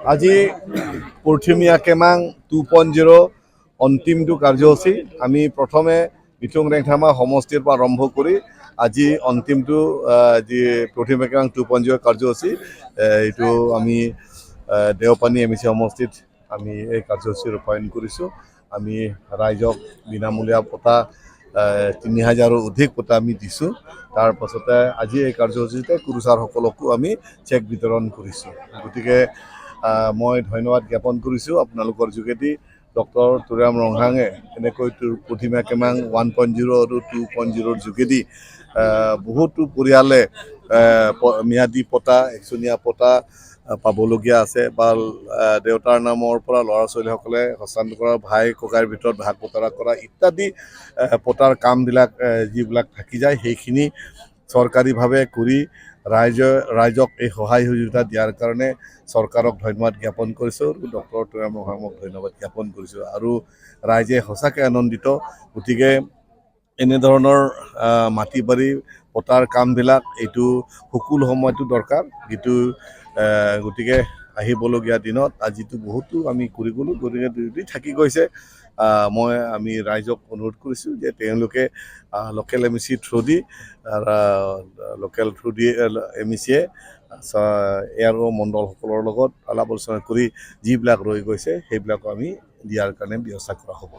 আজি পশ্চিমীয়া কেমাং 2.0 অন্তিমটো কাৰ্যসূচী আমি প্ৰথমে বিতুং ৰেংথামা সমষ্টিৰ পৰা আৰম্ভ কৰি আজি অন্তিমটো যি পশ্চিমীয়া কেমাং 2.0 কাৰ্যসূচী এইটো আমি দেওপানী এমএচি সমষ্টিত আমি এই কাৰ্যসূচী ৰূপায়ণ কৰিছোঁ। আমি ৰাইজক বিনামূলীয়া পতা 3000ৰো অধিক পতা আমি দিছোঁ। তাৰ পাছতে আজি এই কাৰ্যসূচীতে কুৰুচাৰসকলকো আমি চেক বিতৰণ কৰিছোঁ। গতিকে মই ধন্যবাদ জ্ঞাপন কৰিছোঁ আপোনালোকৰ যোগেদি। ডক্টৰ তুৰাম ৰংহাঙে এনেকৈ পশ্চিমীয়া কেমাং 1.0 আৰু 2.0ৰ যোগেদি বহুতো পৰিয়ালে ম্যাদী পটা একচনীয়া পটা পাবলগীয়া আছে বা দেউতাৰ নামৰ পৰা ল'ৰা ছোৱালীসকলে হস্তান্তৰ কৰা ভাই ককাইৰ ভিতৰত ভাগ বতৰা কৰা ইত্যাদি পটাৰ কামবিলাক যিবিলাক থাকি যায় সেইখিনি চৰকাৰীভাৱে কৰি ৰাইজক এই সহায় সহযোগিতা দিয়াৰ কাৰণে চৰকাৰক ধন্যবাদ জ্ঞাপন কৰিছোঁ। ডক্টৰ তুৰাম ৰংহাঙক ধন্যবাদ জ্ঞাপন কৰিছোঁ আৰু ৰাইজে সঁচাকৈ আনন্দিত। গতিকে এনেধৰণৰ মাটি বাৰী পতাৰ কামবিলাক এইটো সকলো সময়তো দৰকাৰ কিন্তু গতিকে আহিবলগীয়া দিনত আজিতো বহুতো আমি কৰি গ'লোঁ। গতিকে যদি থাকি গৈছে আমি ৰাইজক অনুৰোধ কৰিছোঁ যে তেওঁলোকে লোকেল এমএচি থ্ৰুদি এমএচিয়ে এয়াৰ মণ্ডলসকলৰ লগত আলাপ আলোচনা কৰি যিবিলাক ৰৈ গৈছে সেইবিলাকো আমি দিয়াৰ কাৰণে ব্যৱস্থা কৰা হ'ব।